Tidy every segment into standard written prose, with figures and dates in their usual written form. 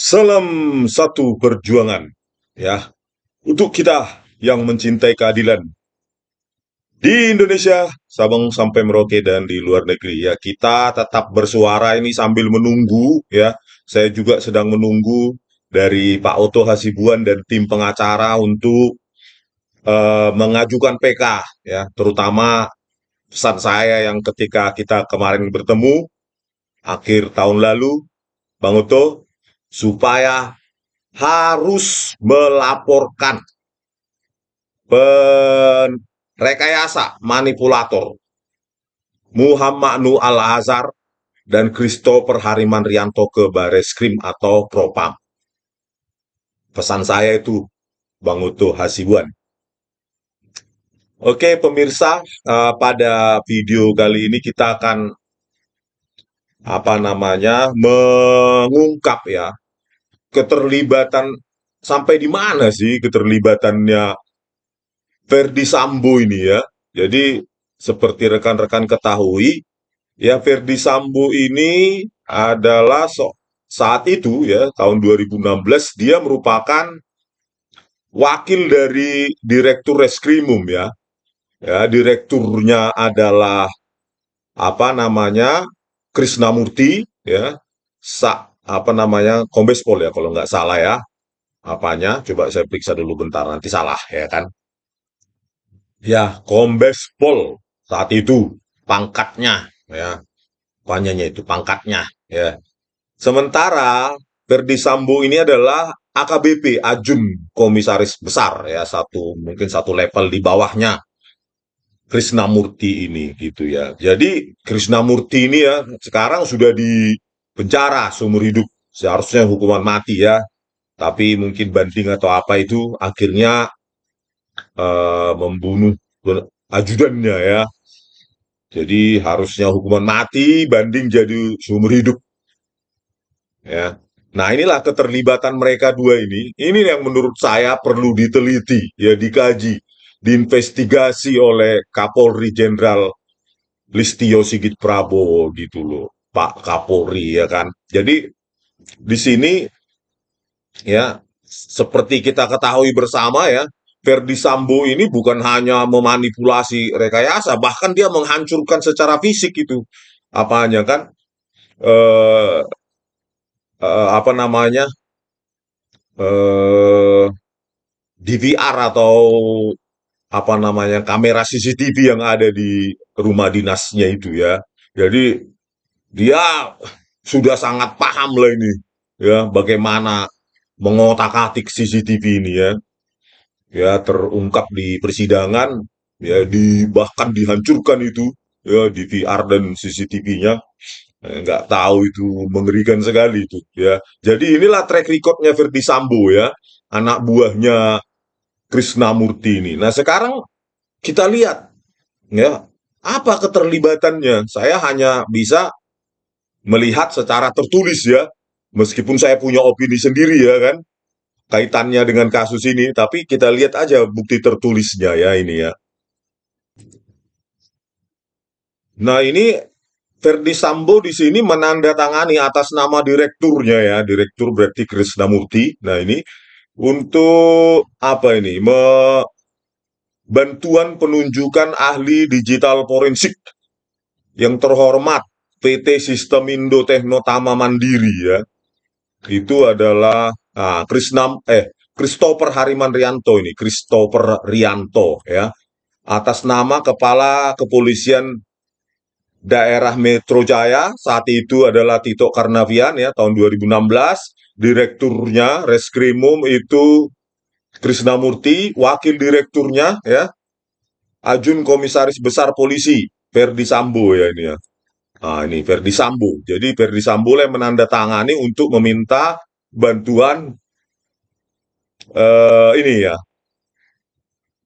Salam satu perjuangan, ya, untuk kita yang mencintai keadilan di Indonesia, Sabang sampai Merauke dan di luar negeri. Ya, kita tetap bersuara ini sambil menunggu, ya. Saya juga sedang menunggu dari Pak Oto Hasibuan dan tim pengacara untuk mengajukan PK, ya, terutama pesan saya yang ketika kita kemarin bertemu akhir tahun lalu, Bang Oto, supaya harus melaporkan rekayasa manipulator Muhammad Nu Al-Azhar dan Christopher Harimanrianto ke Bareskrim atau Propam. Pesan saya itu, Bang Uto Hasibuan. Oke, pemirsa, pada video kali ini kita akan mengungkap, ya, keterlibatan sampai di mana sih keterlibatannya Verdi Sambo ini, ya. Jadi seperti rekan-rekan ketahui, ya, Verdi Sambo ini adalah saat itu, ya, tahun 2016 dia merupakan wakil dari Direktur Reskrimum, ya. Ya, direkturnya adalah Krisnamurti, ya. Kombes Pol, ya, kalau nggak salah, ya. Coba saya periksa dulu bentar, nanti salah, ya kan. Ya, Kombes Pol saat itu pangkatnya, ya. Pangkatnya itu pangkatnya, ya. Sementara Verdi Sambo ini adalah AKBP, Ajun Komisaris Besar, ya, mungkin satu level di bawahnya Krisnamurti ini, gitu, ya. Jadi Krisnamurti ini, ya, sekarang sudah di penjara seumur hidup, seharusnya hukuman mati, ya. Tapi mungkin banding atau apa itu akhirnya membunuh ajudannya, ya. Jadi harusnya hukuman mati, banding jadi seumur hidup, ya. Nah, inilah keterlibatan mereka dua ini. Ini yang menurut saya perlu diteliti, ya, dikaji, diinvestigasi oleh Kapolri Jenderal Listio Sigit Prabowo, gitu loh, Pak Kapolri, ya kan. Jadi di sini, ya, seperti kita ketahui bersama, ya, Verdi Sambo ini bukan hanya memanipulasi rekayasa, bahkan dia menghancurkan secara fisik itu apanya kan, eh, apa namanya eh, DVR atau kamera CCTV yang ada di rumah dinasnya itu, ya. Jadi dia sudah sangat paham lah ini, ya, bagaimana mengotak-atik CCTV ini, ya. Ya, terungkap di persidangan, ya, bahkan dihancurkan itu, ya, DVR dan CCTV-nya. Nggak tahu, itu mengerikan sekali itu, ya. Jadi inilah track recordnya Verdi Sambo, ya, anak buahnya Krisnamurti ini. Nah, sekarang kita lihat, ya, apa keterlibatannya. Saya hanya bisa melihat secara tertulis, ya, meskipun saya punya opini sendiri, ya kan, kaitannya dengan kasus ini, tapi kita lihat aja bukti tertulisnya, ya, ini, ya. Nah, ini Verdi Sambo di sini menandatangani atas nama direkturnya, ya, direktur berarti Krisnamurti. Nah, ini untuk apa ini? Bantuan penunjukan ahli digital forensik yang terhormat PT Sistemindo Teknotama Mandiri, ya. Itu adalah Christopher Harimanrianto ini, Christopher Rianto, ya, atas nama Kepala Kepolisian Daerah Metro Jaya, saat itu adalah Tito Karnavian, ya, tahun 2016, direkturnya Reskrimum itu Krisnamurti, wakil direkturnya, ya, Ajun Komisaris Besar Polisi Verdi Sambo, ya, ini, ya. Nah, ini Verdi Sambo. Jadi Verdi Sambo yang menandatangani untuk meminta bantuan ini, ya,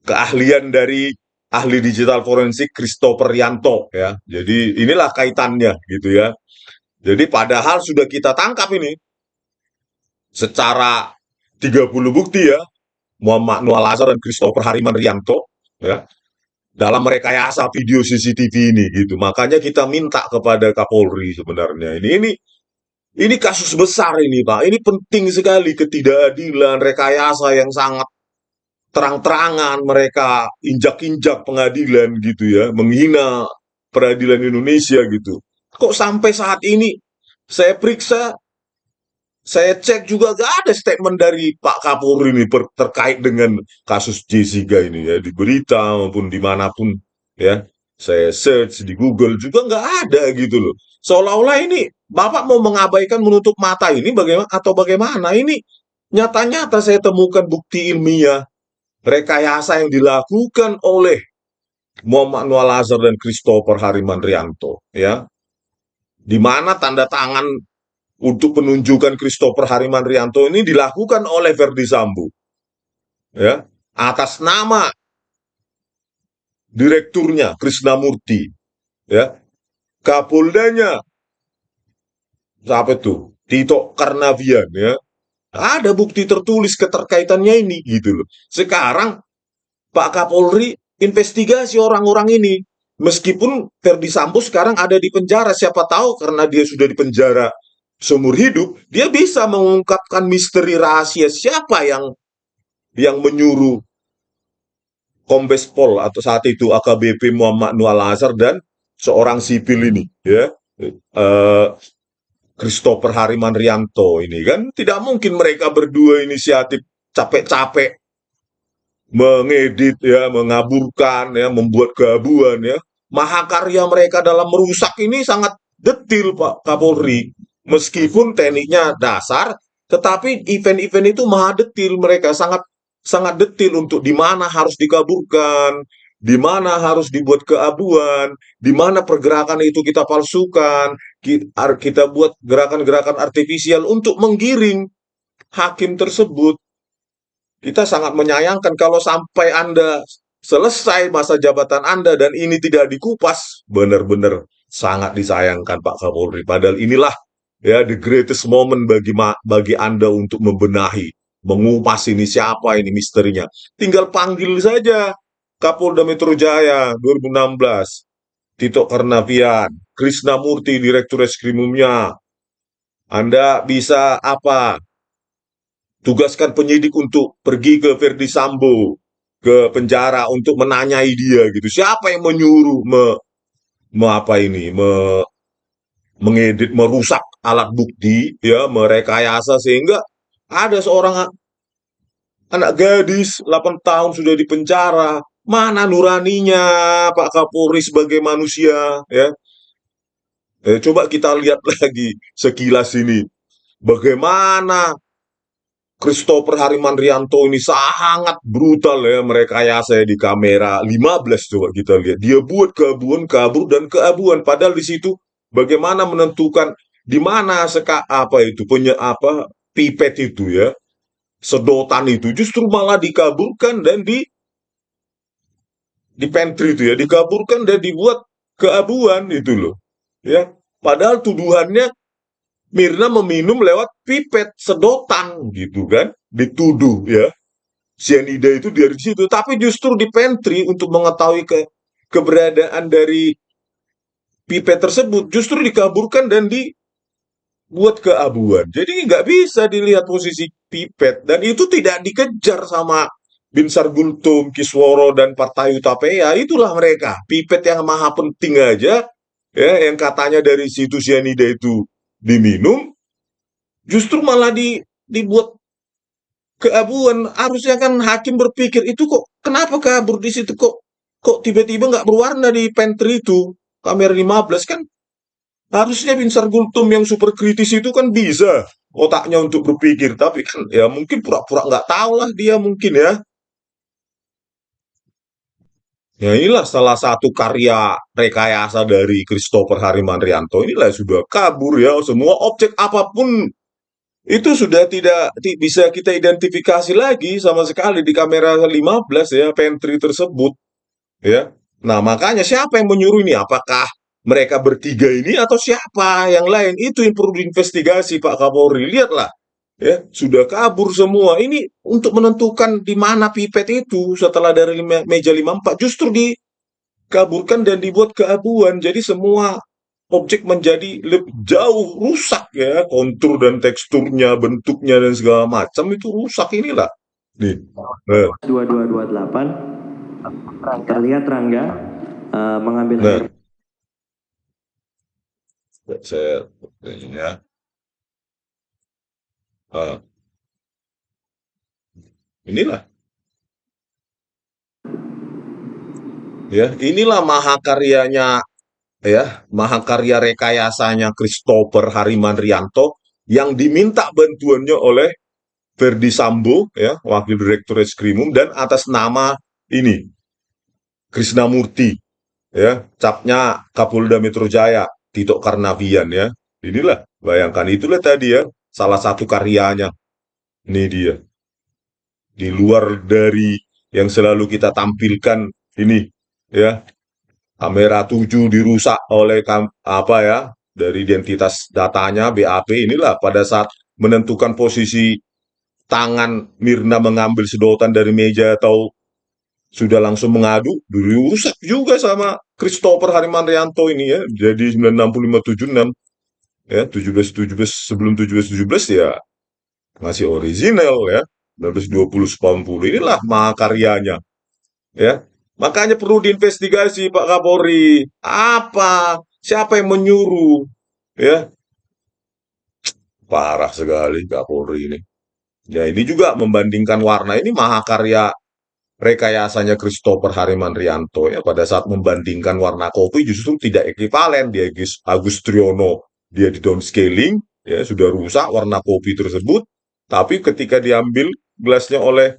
keahlian dari ahli digital forensik Christopher Rianto, ya. Jadi inilah kaitannya, gitu, ya. Jadi padahal sudah kita tangkap ini secara 30 bukti, ya, Muhammad Nual Azhar dan Christopher Harimanrianto, ya, dalam rekayasa video CCTV ini, gitu. Makanya kita minta kepada Kapolri sebenarnya Ini kasus besar ini, Pak. Ini penting sekali, ketidakadilan, rekayasa yang sangat terang-terangan mereka injak-injak pengadilan gitu ya, menghina peradilan Indonesia gitu. Kok sampai saat ini saya periksa, saya cek juga gak ada statement dari Pak Kapolri ini terkait dengan kasus Jessica ini ya, di berita maupun dimanapun ya. Saya search di Google juga nggak ada gitu loh. Seolah-olah ini Bapak mau mengabaikan, menutup mata ini bagaimana atau bagaimana? Ini nyata-nyata saya temukan bukti ilmiah rekayasa yang dilakukan oleh Muhammad Noah Lazar dan Christopher Harimandrianto ya, di mana tanda tangan untuk penunjukan Christopher Harimandrianto ini dilakukan oleh Verdi Sambo ya, atas nama direkturnya Krisnamurti ya, Kapoldanya siapa itu Tito Karnavian ya, ada bukti tertulis keterkaitannya ini gitu loh. Sekarang Pak Kapolri investigasi orang-orang ini. Meskipun Verdi Sambo sekarang ada di penjara, siapa tahu karena dia sudah di penjara seumur hidup, dia bisa mengungkapkan misteri rahasia siapa yang menyuruh Kombes Pol atau saat itu AKBP Muhammad Noah Lazar dan seorang sipil ini, ya, Christopher Harimandrianto ini kan tidak mungkin mereka berdua inisiatif capek-capek mengedit ya, mengaburkan ya, membuat keabuan ya. Mahakarya mereka dalam merusak ini sangat detil Pak Kapolri. Meskipun tekniknya dasar, tetapi event-event itu maha detil, mereka sangat sangat detil untuk di mana harus dikaburkan, di mana harus dibuat keabuan, di mana pergerakan itu kita palsukan, kita buat gerakan-gerakan artifisial untuk menggiring hakim tersebut. Kita sangat menyayangkan kalau sampai Anda selesai masa jabatan Anda dan ini tidak dikupas, benar-benar sangat disayangkan Pak Kapolri. Padahal inilah ya the greatest moment bagi Anda untuk membenahi, mengupas ini siapa ini misterinya. Tinggal panggil saja Kapolda Metro Jaya 2016, Tito Karnavian, Krisnamurti Direktur Reskrimumnya. Anda bisa apa? Tugaskan penyidik untuk pergi ke Verdi Sambo, ke penjara untuk menanyai dia gitu. Siapa yang menyuruh apa ini, mengedit, merusak alat bukti, ya, merekayasa sehingga ada seorang anak gadis 8 tahun sudah di penjara. Mana nuraninya Pak Kapolri sebagai manusia, ya? Coba kita lihat lagi sekilas ini. Bagaimana Christopher Harimandrianto ini sangat brutal ya, merekayasa ya di kamera 15, coba kita lihat. Dia buat keabuan, kabur dan keabuan. Padahal di situ bagaimana menentukan di mana apa itu punya apa pipet itu ya, sedotan itu justru malah dikaburkan dan di pantry itu ya, dikaburkan dan dibuat keabuan itu loh. Ya, padahal tuduhannya Mirna meminum lewat pipet sedotan gitu kan, dituduh ya. Cyanida itu dari situ, tapi justru di pantry untuk mengetahui keberadaan dari pipet tersebut justru dikaburkan dan dibuat keabuan. Jadi nggak bisa dilihat posisi pipet dan itu tidak dikejar sama Binsar Gultum, Kisworo dan Partai Utapea. Itulah mereka, pipet yang maha penting aja ya, yang katanya dari situ cyanida itu diminum, justru malah dibuat keabuan. Harusnya kan hakim berpikir itu kok kenapa kabur di situ, kok tiba-tiba nggak berwarna di pantry itu kamera 15 kan. Harusnya Binsar Gultum yang super kritis itu kan bisa otaknya untuk berpikir, tapi kan ya mungkin pura-pura nggak tahu lah dia mungkin ya. Ya inilah salah satu karya rekayasa dari Christopher Harimandrianto. Inilah sudah kabur ya, semua objek apapun itu sudah tidak bisa kita identifikasi lagi sama sekali di kamera 15 ya, pantry tersebut ya. Nah, makanya siapa yang menyuruh ini? Apakah mereka bertiga ini atau siapa yang lain? Itu yang perlu diinvestigasi Pak Kapolri. Lihatlah ya, sudah kabur semua. Ini untuk menentukan di mana pipet itu setelah dari meja 54 justru dikaburkan dan dibuat keabuan. Jadi semua objek menjadi lebih jauh rusak ya, kontur dan teksturnya, bentuknya dan segala macam itu rusak inilah. Nih, nah, 2228 terlihat Rangga mengambil air. nah, saya ini ya, ah, inilah ya, inilah mahakaryanya ya, mahakarya rekayasanya Christopher Harimanrianto yang diminta bantuannya oleh Verdi Sambo ya, Wakil Direktur Reskrimum dan atas nama ini Krisnamurti ya, capnya Kapolda Metro Jaya, Tito Karnavian ya. Inilah, bayangkan itulah tadi ya, salah satu karyanya. Ini dia. Di luar dari yang selalu kita tampilkan ini ya, kamera 7 dirusak oleh apa ya, dari identitas datanya BAP inilah pada saat menentukan posisi tangan Mirna mengambil sedotan dari meja atau sudah langsung mengadu, dirusak juga sama Christopher Harimanrianto ini ya. Jadi 96576 ya, 1717 sebelum 1717 ya masih original ya. 1920 90 inilah mahakaryanya ya. Makanya perlu diinvestigasi Pak Kapolri. Apa? Siapa yang menyuruh? Ya, parah sekali Kapolri ini. Ya, ini juga membandingkan warna ini mahakarya rekayasanya Christopher Harimanrianto ya pada saat membandingkan warna kopi justru tidak ekivalen dia Agus Triono dia di downscaling ya sudah rusak warna kopi tersebut tapi ketika diambil gelasnya oleh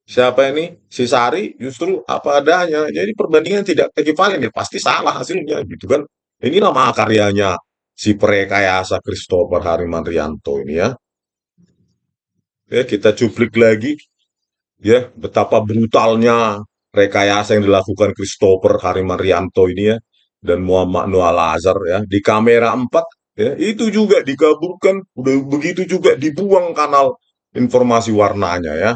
siapa ini si Sari justru apa adanya jadi perbandingan tidak ekivalen ya pasti salah hasilnya gitu kan inilah karyanya si perekayasa Christopher Harimanrianto ini ya kita cuplik lagi ya betapa brutalnya rekayasa yang dilakukan Christopher Harimanrianto ini ya dan Muhammad Noah Lazar ya di kamera 4 ya itu juga dikabulkan udah begitu juga dibuang kanal informasi warnanya ya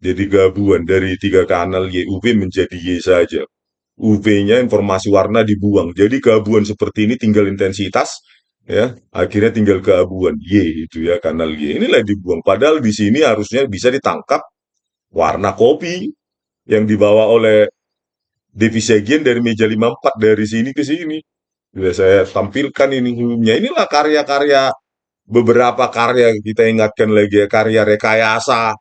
jadi gabungan dari 3 kanal YUV menjadi Y saja UV-nya informasi warna dibuang jadi gabungan seperti ini tinggal intensitas ya akhirnya tinggal keabuan Y itu ya kanal Y inilah dibuang padahal di sini harusnya bisa ditangkap warna kopi yang dibawa oleh Devi Segian dari meja 54 dari sini ke sini. Sudah saya tampilkan ini filmnya. Inilah karya-karya beberapa karya kita ingatkan lagi ya, karya rekayasa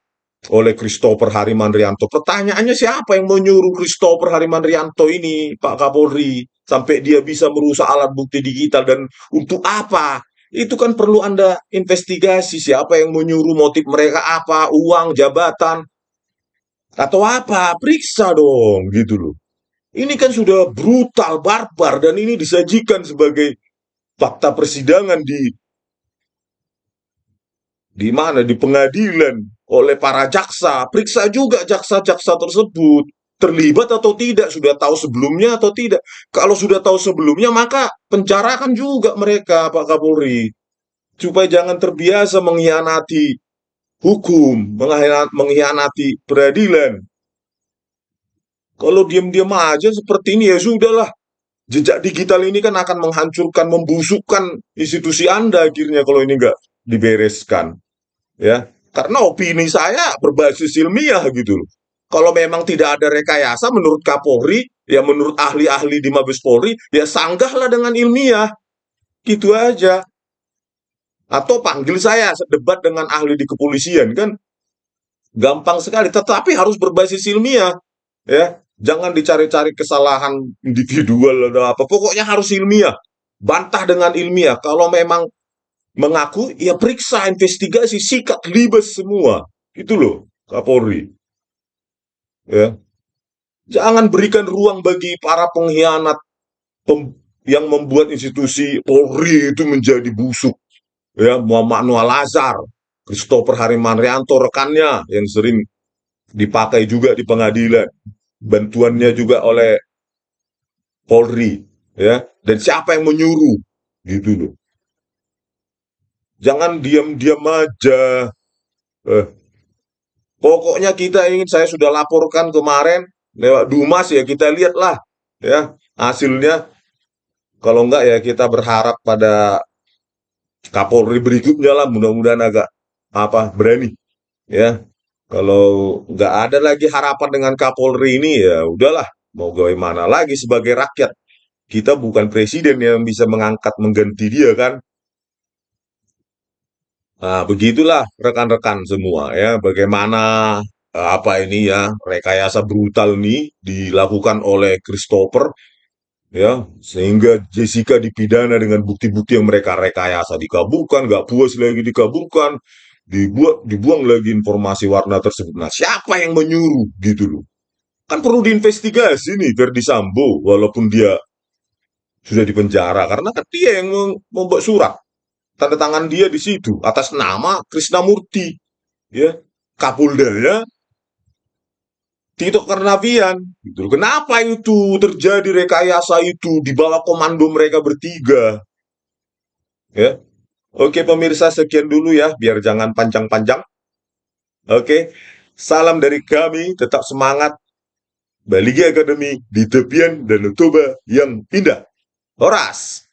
oleh Christopher Harimanrianto. Pertanyaannya siapa yang menyuruh Christopher Harimanrianto ini, Pak Kapolri, sampai dia bisa merusak alat bukti digital dan untuk apa? Itu kan perlu Anda investigasi siapa yang menyuruh motif mereka apa, uang, jabatan, atau apa? Periksa dong, gitu loh. Ini kan sudah brutal, barbar, dan ini disajikan sebagai fakta persidangan di mana di pengadilan oleh para jaksa. Periksa juga jaksa-jaksa tersebut terlibat atau tidak, sudah tahu sebelumnya atau tidak. Kalau sudah tahu sebelumnya, maka penjarakan juga mereka, Pak Kapolri, supaya jangan terbiasa mengkhianati hukum, mengkhianati peradilan. Kalau diam-diam aja seperti ini ya sudahlah. Jejak digital ini kan akan menghancurkan, membusukkan institusi Anda akhirnya kalau ini nggak dibereskan, ya. Karena opini saya berbasis ilmiah gitu loh. Kalau memang tidak ada rekayasa menurut Kapolri, ya menurut ahli-ahli di Mabes Polri, ya sanggahlah dengan ilmiah, gitu aja. Atau panggil saya debat dengan ahli di kepolisian kan gampang sekali, tetapi harus berbasis ilmiah, ya. Jangan dicari-cari kesalahan individual atau apa. Pokoknya harus ilmiah. Bantah dengan ilmiah. Kalau memang mengaku, ya periksa, investigasi, sikat, libas semua. Itu loh, Kapolri. Ya. Jangan berikan ruang bagi para pengkhianat yang membuat institusi Polri itu menjadi busuk. Ya, Muhammad Noah Lazar, Christopher Harimanrianto rekannya yang sering dipakai juga di pengadilan. Bantuannya juga oleh Polri, ya. Dan siapa yang menyuruh? Gitu loh. Jangan diam-diam aja. Eh, Pokoknya kita ingin saya sudah laporkan kemarin lewat Dumas ya kita lihatlah ya hasilnya Kalau enggak ya kita berharap pada Kapolri berikutnya lah, mudah-mudahan agak berani ya. Kalau nggak ada lagi harapan dengan Kapolri ini ya udahlah, mau bagaimana lagi sebagai rakyat. Kita bukan presiden yang bisa mengangkat mengganti dia kan. Nah, begitulah rekan-rekan semua ya, bagaimana ini ya, rekayasa brutal ini dilakukan oleh Christopher ya, sehingga Jessica dipidana dengan bukti-bukti yang mereka rekayasa, dikabulkan, nggak puas lagi dikabulkan, dibuang lagi informasi warna tersebut. Nah, siapa yang menyuruh gitu loh? Kan perlu diinvestigasi nih Verdi Sambo, walaupun dia sudah dipenjara karena kan dia yang membuat surat, tanda tangan dia di situ atas nama Krisnamurti, ya, Kapoldanya Tito Karnavian. Gitu. Kenapa itu terjadi rekayasa itu di bawah komando mereka bertiga? Ya, oke pemirsa sekian dulu ya, biar jangan panjang-panjang. Oke, salam dari kami, tetap semangat. Baligi Academy di tepian Danau Toba yang indah. Horas!